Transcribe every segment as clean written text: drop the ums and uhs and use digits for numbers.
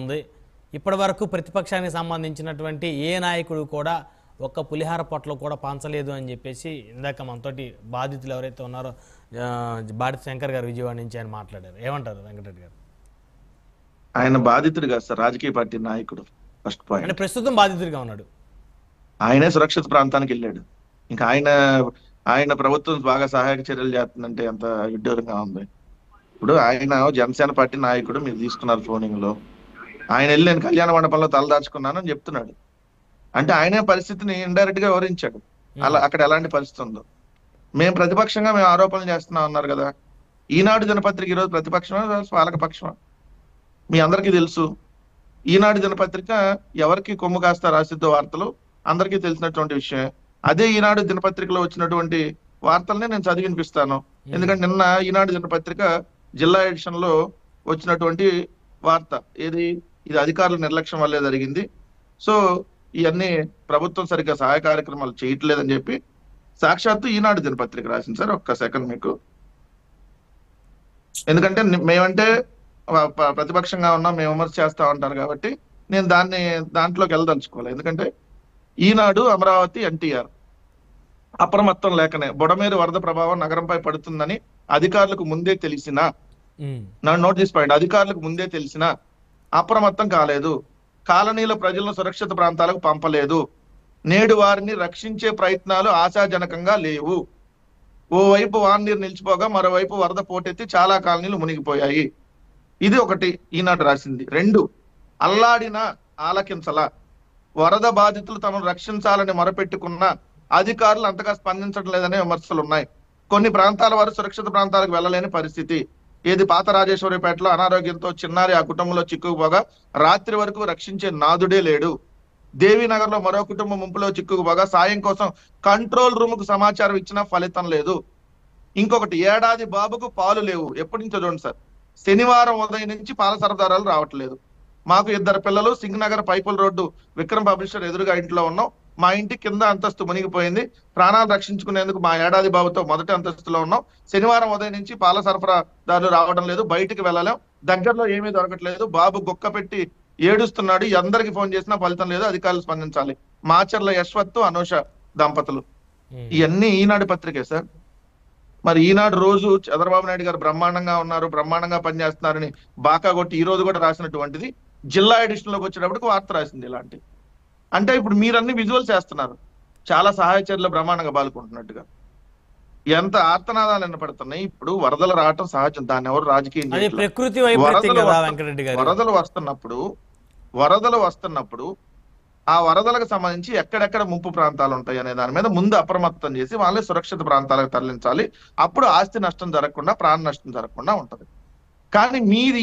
ఉంది. ఇప్పటి వరకు ప్రతిపక్షానికి సంబంధించినటువంటి ఏ నాయకుడు కూడా ఒక్క పులిహార పొట్ల కూడా పంచలేదు అని చెప్పేసి ఇందాక మనతోటి బాధితులు ఎవరైతే ఉన్నారో బాధిత శంకర్ గారు విజయవాడ నుంచి ఆయన మాట్లాడారు. ఏమంటారు వెంకటరెడ్డి గారు? ఆయన బాధితుడు కాదు సార్, రాజకీయ పార్టీ నాయకుడు. ఫస్ట్ పాయింట్, అంటే ప్రస్తుతం బాధితుడిగా ఉన్నాడు. ఆయనే సురక్షిత ప్రాంతానికి వెళ్ళాడు. ఇంకా ఆయన ప్రభుత్వం బాగా సహాయక చర్యలు చేస్తుందంటే ఎంత విడ్డూరంగా ఉంది. ఇప్పుడు ఆయన జనసేన పార్టీ నాయకుడు, మీరు తీసుకున్నారు ఫోనింగ్ లో. ఆయన వెళ్ళి నేను కళ్యాణ మండపంలో తలదాచుకున్నాను అని చెప్తున్నాడు. అంటే ఆయనే పరిస్థితిని ఇండైరెక్ట్ గా వివరించాడు. అక్కడ ఎలాంటి పరిస్థితి ఉందో. మేము ప్రతిపక్షంగా మేము ఆరోపణలు చేస్తున్నాం అన్నారు కదా. ఈనాడు దినపత్రిక ఈరోజు ప్రతిపక్షమా పాలక పక్షమా మీ అందరికీ తెలుసు. ఈనాడు దినపత్రిక ఎవరికి కొమ్ము కాస్తా రాసిద్దో వార్తలు అందరికీ తెలిసినటువంటి విషయం. అదే ఈనాడు దినపత్రికలో వచ్చినటువంటి వార్తల్ని నేను చదివి వినిపిస్తాను. ఎందుకంటే నిన్న ఈనాడు దినపత్రిక జిల్లా ఎడిషన్ లో వచ్చినటువంటి వార్త ఇది అధికారుల నిర్లక్ష్యం వల్లే జరిగింది. సో ఇవన్నీ ప్రభుత్వం సరిగ్గా సహాయ కార్యక్రమాలు చేయట్లేదని చెప్పి సాక్షాత్తు ఈనాడు దినపత్రిక రాసింది సార్. ఒక్క సెకండ్ మీకు, ఎందుకంటే మేమంటే ప్రతిపక్షంగా ఉన్నాం, మేము విమర్శ చేస్తా ఉంటారు కాబట్టి నేను దాంట్లోకి వెళ్ళదలుచుకోవాలి. ఎందుకంటే ఈనాడు అమరావతి ఎన్టీఆర్ అప్రమత్తం లేకనే బుడమేరు వరద ప్రభావం నగరంపై పడుతుందని అధికారులకు ముందే తెలిసినా, నోట్ దిస్ పాయింట్, అధికారులకు ముందే తెలిసినా అప్రమత్తం కాలేదు. కాలనీల ప్రజలను సురక్షిత ప్రాంతాలకు పంపలేదు. నేడు వారిని రక్షించే ప్రయత్నాలు ఆశాజనకంగా లేవు. ఓవైపు వాననీరు నిలిచిపోగా మరోవైపు వరద పోటెత్తి చాలా కాలనీలు మునిగిపోయాయి. ఇది ఒకటి ఈనాడు రాసింది. 2, అల్లాడిన ఆలకించల. వరద బాధితులు తమను రక్షించాలని మొరపెట్టుకున్న అధికారులు అంతగా స్పందించడం లేదనే విమర్శలు ఉన్నాయి. కొన్ని ప్రాంతాల వారు సురక్షిత ప్రాంతాలకు వెళ్ళలేని పరిస్థితి. పాత రాజేశ్వరిపేటలో అనారోగ్యంతో చిన్నారి ఆ కుటుంబంలో చిక్కుకుపోగా రాత్రి వరకు రక్షించే నాదుడే లేడు. దేవీనగర్ లో మరో కుటుంబం ముంపులో చిక్కుకుపోగా సాయం కోసం కంట్రోల్ రూమ్ కు సమాచారం ఇచ్చినా ఫలితం లేదు. ఇంకొకటి, ఏడాది బాబుకు పాలు లేవు. ఎప్పటి నుంచో చూడండి సార్, శనివారం ఉదయం నుంచి పాల సరఫరాలు రావట్లేదు. మాకు 2 పిల్లలు, సింగనగర్ పైపుల్ రోడ్డు విక్రమ్ పబ్లిషర్ ఎదురుగా ఇంట్లో ఉన్నాం. మా ఇంటి కింద అంతస్తు మునిగిపోయింది. ప్రాణాలు రక్షించుకునేందుకు మా ఏడాది బాబుతో మొదటి అంతస్తులో ఉన్నాం. శనివారం ఉదయం నుంచి పాల సరఫరాదారులు రావడం లేదు. బయటికి వెళ్ళలేం. దగ్గరలో ఏమీ దొరకట్లేదు. బాబు గుక్క పెట్టి ఏడుస్తున్నాడు. అందరికి ఫోన్ చేసినా ఫలితం లేదు. అధికారులు స్పందించాలి. మాచర్ల యశ్వత్, అనూష దంపతులు. ఇవన్నీ ఈనాడు పత్రికే సార్. మరి ఈనాడు రోజు చంద్రబాబు నాయుడు గారు బ్రహ్మాండంగా ఉన్నారు, బ్రహ్మాండంగా పనిచేస్తున్నారని బాకా కొట్టి ఈ రోజు కూడా రాసినటువంటిది జిల్లా ఎడిషన్ లోకి వచ్చేటప్పటికి వార్త రాసింది ఇలాంటి. అంటే ఇప్పుడు మీరన్ని విజువల్స్ చేస్తున్నారు, చాలా సహాయ చర్యలు బ్రహ్మాండంగా పాల్గొంటున్నట్టుగా. ఎంత ఆర్తనాదాలు వినపడుతున్నాయి. ఇప్పుడు వరదలు రావటం సహజం, దాన్ని ఎవరు రాజకీయం వరదలు వస్తున్నప్పుడు ఆ వరదలకు సంబంధించి ఎక్కడెక్కడ ముంపు ప్రాంతాలు ఉంటాయి అనే దాని మీద ముందు అప్రమత్తం చేసి వాళ్ళే సురక్షిత ప్రాంతాలకు తరలించాలి. అప్పుడు ఆస్తి నష్టం జరగకుండా, ప్రాణ నష్టం జరగకుండా ఉంటది. కానీ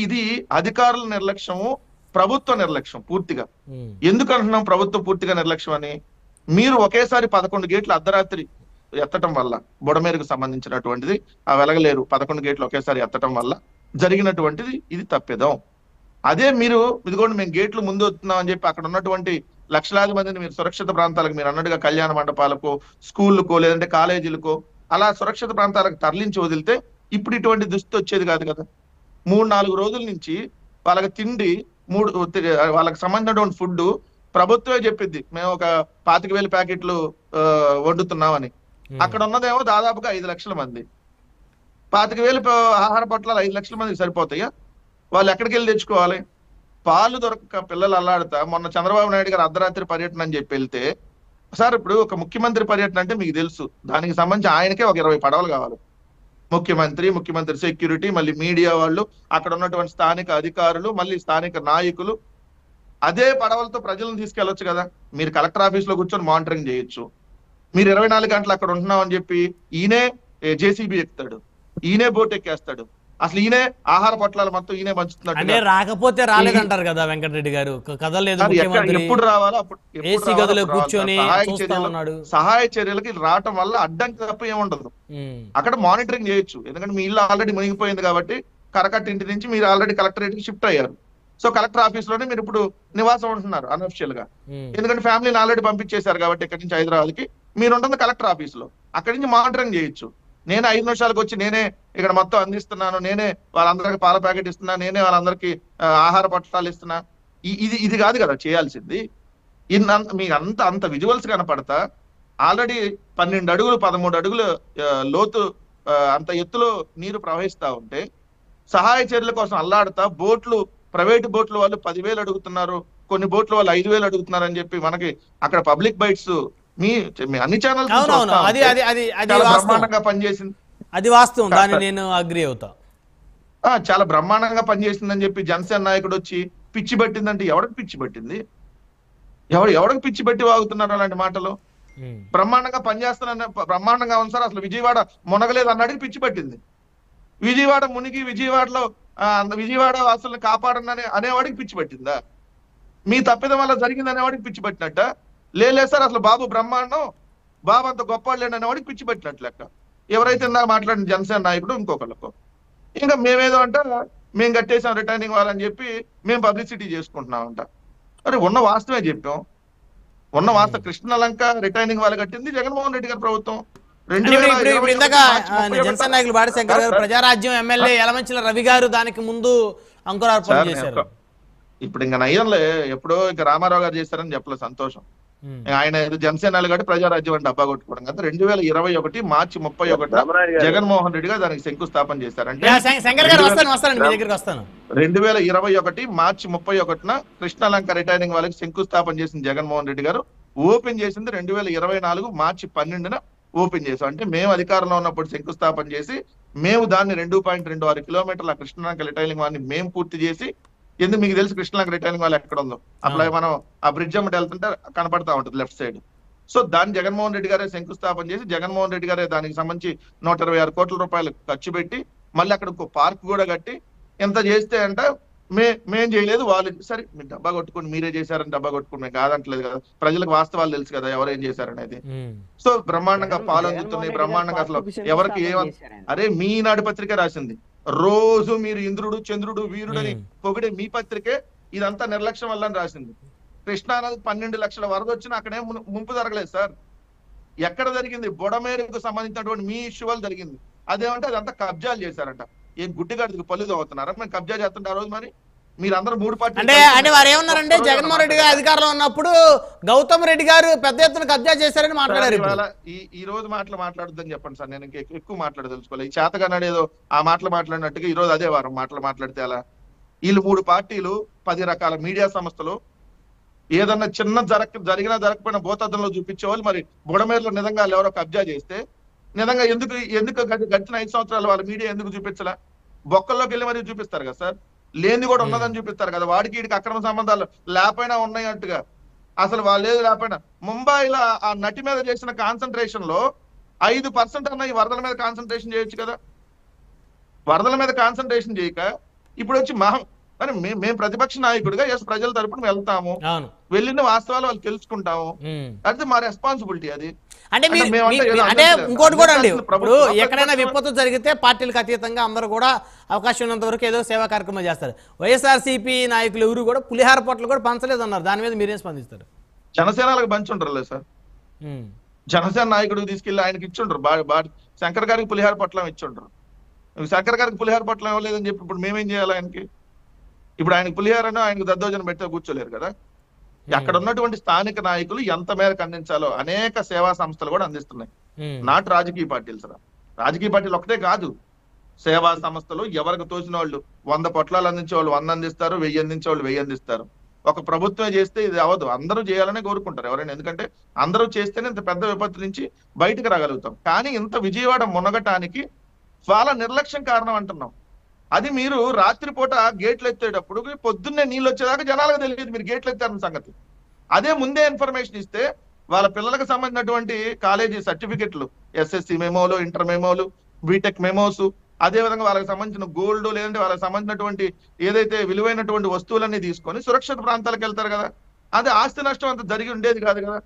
ఇది అధికారుల నిర్లక్ష్యము, ప్రభుత్వ నిర్లక్ష్యం పూర్తిగా. ఎందుకు అంటున్నాం ప్రభుత్వం పూర్తిగా నిర్లక్ష్యం అని? మీరు ఒకేసారి 11 గేట్లు అర్ధరాత్రి ఎత్తటం వల్ల, బుడమేరుకు సంబంధించినటువంటిది ఆ వెలగలేరు 11 గేట్లు ఒకేసారి ఎత్తటం వల్ల జరిగినటువంటిది ఇది తప్పిదం. అదే మీరు ఇదిగోండి మేము గేట్లు ముందు వస్తున్నాం అని చెప్పి అక్కడ ఉన్నటువంటి లక్షలాది మందిని మీరు సురక్షిత ప్రాంతాలకు, మీరు అన్నట్టుగా కళ్యాణ మండపాలకు, స్కూళ్ళకో లేదంటే కాలేజీలకో అలా సురక్షిత ప్రాంతాలకు తరలించి వదిలితే ఇప్పుడు ఇటువంటి దుస్థితి వచ్చేది కాదు కదా. 3-4 రోజుల నుంచి వాళ్ళకి తిండి, వాళ్ళకి సంబంధించినటువంటి ఫుడ్ ప్రభుత్వమే చెప్పిద్ది, మేము ఒక 25,000 ప్యాకెట్లు వండుతున్నామని. అక్కడ ఉన్నదేమో దాదాపుగా 5 లక్షల మంది. 25,000 ఆహార పొట్లాలు 5 లక్షల మందికి సరిపోతాయా? వాళ్ళు ఎక్కడికి వెళ్ళి తెచ్చుకోవాలి? పాలు దొరక పిల్లలు అల్లాడుతా. మొన్న చంద్రబాబు నాయుడు గారు అర్ధరాత్రి పర్యటన అని చెప్పి వెళ్తే, సార్ ఇప్పుడు ఒక ముఖ్యమంత్రి పర్యటన అంటే మీకు తెలుసు, దానికి సంబంధించి ఆయనకే ఒక 20 పడవలు కావాలి. ముఖ్యమంత్రి సెక్యూరిటీ, మళ్ళీ మీడియా వాళ్ళు, అక్కడ ఉన్నటువంటి స్థానిక అధికారులు, మళ్ళీ స్థానిక నాయకులు. అదే పడవలతో ప్రజలను తీసుకెళ్లొచ్చు కదా. మీరు కలెక్టర్ ఆఫీస్ లో కూర్చొని మానిటరింగ్ చేయొచ్చు. మీరు 24 గంటలు అక్కడ ఉంటున్నాం అని చెప్పి ఈయనే జేసీబీ ఎక్కుతాడు, ఈయనే బోట్ ఎక్కేస్తాడు. అసలు ఈయనే ఆహార పొట్లాలు మొత్తం ఈయనే పంచుతున్నాడు. రాకపోతే రాలేదంటారు కదా వెంకటరెడ్డి గారు. ఎప్పుడు రావాలో అప్పుడు ఉన్నాడు. సహాయ చర్యలకి రావటం వల్ల అడ్డంకి తప్ప ఏముండదు. అక్కడ మానిటరింగ్ చేయొచ్చు. ఎందుకంటే మీ ఇల్లు ఆల్రెడీ మునిగిపోయింది కాబట్టి కరకట్ట ఇంటి నుంచి మీరు ఆల్రెడీ కలెక్టరేట్ కి షిఫ్ట్ అయ్యారు. సో కలెక్టర్ ఆఫీస్ లోనే మీరు ఇప్పుడు నివాసం ఉంటున్నారు అన్అఫిషియల్ గా. ఎందుకంటే ఫ్యామిలీని ఆల్రెడీ పంపించేశారు కాబట్టి ఇక్కడి నుంచి హైదరాబాద్ కి. మీరు ఉంటుంది కలెక్టర్ ఆఫీస్ లో, అక్కడి నుంచి మానిటరింగ్ చేయొచ్చు. నేనే 5 నిమిషాలకు వచ్చి నేనే ఇక్కడ మొత్తం అందిస్తున్నాను, నేనే వాళ్ళందరికీ పాల ప్యాకెట్ ఇస్తున్నా, నేనే వాళ్ళందరికీ ఆహార పట్టాలు ఇస్తున్నా, ఇది ఇది కాదు కదా చేయాల్సింది. మీకు అంత విజువల్స్ కనపడతా ఆల్రెడీ 12 అడుగులు 13 అడుగులు లోతు అంత ఎత్తులో నీరు ప్రవహిస్తా ఉంటే సహాయ చర్యల కోసం అల్లాడుతా బోట్లు, ప్రైవేట్ బోట్లు వాళ్ళు 10,000 అడుగుతున్నారు, కొన్ని బోట్లు వాళ్ళు 5,000 అడుగుతున్నారు అని చెప్పి మనకి అక్కడ పబ్లిక్ బైట్స్ మీ అన్ని ఛానల్స్ బ్రహ్మాండంగా పనిచేసింది. అది వాస్తవం, దాన్ని నేను అగ్రి అవుతా. చాలా బ్రహ్మాండంగా పనిచేసిందని చెప్పి జనసేన నాయకుడు వచ్చి పిచ్చి పట్టిందంటే ఎవరికి పిచ్చి పట్టింది? ఎవరికి పిచ్చి పెట్టి వాగుతున్నారు అలాంటి మాటలు? బ్రహ్మాండంగా పనిచేస్తానని బ్రహ్మాండంగా ఉంది సార్, అసలు విజయవాడ మునగలేదు అన్నాడికి పిచ్చి పట్టింది. విజయవాడ మునిగి విజయవాడలో విజయవాడ వాసులను కాపాడనని అనేవాడికి పిచ్చి పట్టిందా? మీ తప్పిదం వల్ల జరిగింది అనేవాడికి పిచ్చి పట్టినట్ట? లేదు సార్ అసలు బాబు బ్రహ్మాండం, బాబు అంత గొప్పవాళ్ళేండి అనేవాడికి పిచ్చి పట్టినట్లు లెక్క. ఎవరైతే ఇందాక మాట్లాడిన జనసేన నాయకుడు ఇంకొకళ్ళకు ఇంకా మేమేదో అంట మేము కట్టేసాం రిటర్నింగ్ వాళ్ళని చెప్పి మేము పబ్లిసిటీ చేసుకుంటున్నామంట. అరే ఉన్న వాస్తవమే చెప్పాం, ఉన్న వాస్తవ కృష్ణలంక రిటైనింగ్ వాళ్ళు కట్టింది జగన్మోహన్ రెడ్డి గారి ప్రభుత్వం. జనసేన నాయకులు బాడి శంకర్ గారు ప్రజారాజ్యం ఎమ్మెల్యే యలమంచిల రవి గారు దానికి ముందు అంకురార్పణ చేశారు. ఇప్పుడు ఇంకా నయ్యంలే ఎప్పుడో ఇంకా రామారావు గారు చేశారని చెప్పలేదు, సంతోషం. ఆయన జనసేనలు కాబట్టి ప్రజారాజ్యం అంటే డబ్బా కొట్టుకోవడం కదా. 2021 మార్చి 31 జగన్మోహన్ రెడ్డి గారు దానికి శంకుస్థాపన చేశారంటే 2021 మార్చి 31 కృష్ణలంక రిటైనింగ్ వాళ్ళకి శంకుస్థాపన చేసిన జగన్మోహన్ రెడ్డి గారు ఓపెన్ చేసింది 2024 మార్చి 12న ఓపెన్ చేసాం. అంటే మేము అధికారంలో ఉన్నప్పుడు శంకుస్థాపన చేసి మేము దాన్ని 2.26 కిలోమీటర్ల కృష్ణలంక రిటైనింగ్ వాళ్ళని మేము పూర్తి చేసి, ఎందుకు మీకు తెలుసు కృష్ణలంక రిటైనింగ్ వాళ్ళు ఎక్కడ ఉందో, అట్లా మనం ఆ బ్రిడ్జ్ అమ్మటి వెళ్తుంటే కనపడతా ఉంటుంది లెఫ్ట్ సైడ్. సో దాన్ని జగన్మోహన్ రెడ్డి గారే శంకుస్థాపన చేసి జగన్మోహన్ రెడ్డి గారే దానికి సంబంధించి 126 కోట్ల రూపాయలు ఖర్చు పెట్టి మళ్ళీ అక్కడ ఇంకో పార్క్ కూడా కట్టి ఎంత చేస్తే అంటే మేం చేయలేదు వాళ్ళు సరే మీరు డబ్బా కొట్టుకుని మీరే చేశారని డబ్బా కొట్టుకుని మేము కాదంటలేదు కదా, ప్రజలకు వాస్తవాలు తెలుసు కదా ఎవరేం చేశారనేది. సో బ్రహ్మాండంగా పాలు అందుతున్నాయి, బ్రహ్మాండంగా అసలు ఎవరికి అరే మీ నాడు పత్రిక రాసింది రోజు మీరు ఇంద్రుడు చంద్రుడు వీరుడని పొగిడే మీ పత్రికే ఇదంతా నిర్లక్ష్యం వల్ల రాసింది. కృష్ణానది 12 లక్షల వరద వచ్చినా అక్కడే ముంపు జరగలేదు సార్. ఎక్కడ జరిగింది? బొడమేరుకు సంబంధించినటువంటి మీ ఇష్యూ వల్ల జరిగింది. అదేమంటే అదంతా కబ్జాలు చేశారంట. ఏం గుడ్డిగాడికి పళ్ళు అవుతున్నారా? మేము కబ్జా చేస్తుంటే ఆ రోజు మరి మీరందరూ 3 పార్టీలు అంటే వారు ఏమన్నారంటే జగన్మోహన్ రెడ్డి గారు అధికారంలో ఉన్నప్పుడు గౌతమ్ రెడ్డి గారు పెద్ద ఎత్తున కబ్జా చేశారని మాట్లాడారు. ఈ రోజు మాట్లాడొద్దని చెప్పండి సార్, నేను ఎక్కువ మాట్లాడదలుచుకోవాలి. ఈ చేతగానాడు ఏదో ఆ మాట్లాడినట్టుగా ఈ రోజు అదే వారం మాట్లాడితే అలా వీళ్ళు 3 పార్టీలు 10 రకాల మీడియా సంస్థలు ఏదన్నా చిన్న జరిగినా జరగకపోయినా భూతద్దంలో చూపించేవాళ్ళు. మరి బుడమేరులో నిజంగా ఎవరో కబ్జా చేస్తే నిజంగా ఎందుకు గడిచిన 5 సంవత్సరాలు వాళ్ళ మీడియా ఎందుకు చూపించలే? బొక్కల్లోకి వెళ్ళి మరీ చూపిస్తారు కదా సార్, లేని కూడా ఉన్నదని చూపిస్తారు కదా. వాడికి వీడికి అక్రమ సంబంధాలు లేకపోయినా ఉన్నాయంటగా. అసలు వాళ్ళు లేదు లేకపోయినా ముంబైలో ఆ నటి మీద చేసిన కాన్సన్ట్రేషన్ లో 5% అన్న ఈ వరదల మీద కాన్సన్ట్రేషన్ చేయొచ్చు కదా. వరదల మీద కాన్సన్ట్రేషన్ చేయక ఇప్పుడు వచ్చి కానీ మేము ప్రతిపక్ష నాయకుడిగా ప్రజల తరపున వెళ్తాము, వెళ్ళిన వాస్తవాలు వాళ్ళు తెలుసుకుంటాము, అది మా రెస్పాన్సిబిలిటీ. అది అంటే ఇంకోటి కూడా అండి, ఇప్పుడు ఎక్కడైనా విపత్తు జరిగితే పార్టీలకు అతీతంగా అందరూ కూడా అవకాశం ఉన్నంత వరకు ఏదో సేవా కార్యక్రమం చేస్తారు. వైఎస్ఆర్సీపీ నాయకులు ఎవరు కూడా పులిహార పొట్లు కూడా పంచలేదు అన్నారు. దాని మీద మీరేం స్పందిస్తారు? జనసేనలకు పంచుంటారు లేదు సార్, జనసేన నాయకుడికి తీసుకెళ్లి ఆయనకి ఇచ్చుంటారు. శంకర్ గారికి పులిహార పొట్లం ఇచ్చుంటారు. శంకర్ గారికి పులిహార పొట్లం ఇవ్వలేదని చెప్పి ఇప్పుడు మేమేం చేయాలి? ఆయనకి ఇప్పుడు ఆయనకు పులిహారను ఆయనకు దద్దోజనం పెడితే కూర్చోలేరు కదా. అక్కడ ఉన్నటువంటి స్థానిక నాయకులు ఎంత మేరకు అందించాలో అనేక సేవా సంస్థలు కూడా అందిస్తున్నాయి. నాట్ రాజకీయ పార్టీలు సార్, రాజకీయ పార్టీలు ఒకటే కాదు, సేవా సంస్థలు ఎవరికి తోచిన వాళ్ళు 100 పొట్లాలు అందించే వాళ్ళు 100 అందిస్తారు, 1000 అందించే వాళ్ళు 1000 అందిస్తారు. ఒక ప్రభుత్వమే చేస్తే ఇది అవ్వదు, అందరూ చేయాలనే కోరుకుంటారు ఎవరైనా. ఎందుకంటే అందరూ చేస్తేనే ఇంత పెద్ద విపత్తు నుంచి బయటకు రాగలుగుతాం. కానీ ఇంత విజయవాడ మునగటానికి చాలా నిర్లక్ష్యం కారణం అంటున్నాం. అది మీరు రాత్రిపూట గేట్లు ఎత్తేటప్పుడు పొద్దున్నే నీళ్ళు వచ్చేదాకా జనాలకు తెలియదు మీరు గేట్లు ఎత్తారన్న సంగతి. అదే ముందే ఇన్ఫర్మేషన్ ఇస్తే వాళ్ళ పిల్లలకు సంబంధించినటువంటి కాలేజీ సర్టిఫికెట్లు, ఎస్ఎస్సి మెమోలు, ఇంటర్ మెమోలు, బీటెక్ మెమోస్, అదే విధంగా వాళ్ళకి సంబంధించిన గోల్డ్ లేదంటే వాళ్ళకి సంబంధించినటువంటి ఏదైతే విలువైనటువంటి వస్తువులన్నీ తీసుకొని సురక్షిత ప్రాంతాలకు వెళ్తారు కదా. అదే ఆస్తి నష్టం అంత జరిగి ఉండేది కాదు కదా.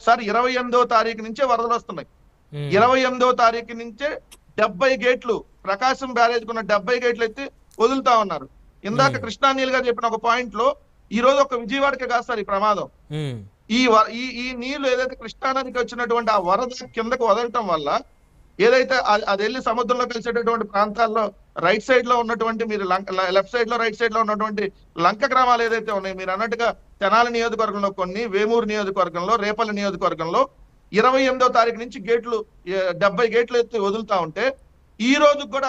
సార్ 28వ తారీఖు నుంచే వరదలు వస్తున్నాయి. 28వ తారీఖు నుంచే 70 గేట్లు ప్రకాశం బ్యారేజ్ కున్న 70 గేట్లు ఎత్తి వదులుతా ఉన్నారు. ఇందాక కృష్ణానీల్ గారు చెప్పిన ఒక పాయింట్ లో ఈ రోజు ఒక విజయవాడకే కాదు సార్ ఈ ప్రమాదం. ఈ నీళ్లు ఏదైతే కృష్ణానదికి వచ్చినటువంటి ఆ వరద కిందకు వదలటం వల్ల ఏదైతే అది వెళ్ళి సముద్రంలో కలిసేటటువంటి ప్రాంతాల్లో రైట్ సైడ్ లో ఉన్నటువంటి మీరు లెఫ్ట్ సైడ్ లో రైట్ సైడ్ లో ఉన్నటువంటి లంక గ్రామాలు ఏదైతే ఉన్నాయో మీరు అన్నట్టుగా తెనాలి నియోజకవర్గంలో కొన్ని, వేమూరు నియోజకవర్గంలో, రేపల్లి నియోజకవర్గంలో 28వ తారీఖు నుంచి గేట్లు 70 గేట్లు ఎత్తి వదులుతా ఉంటే ఈ రోజు కూడా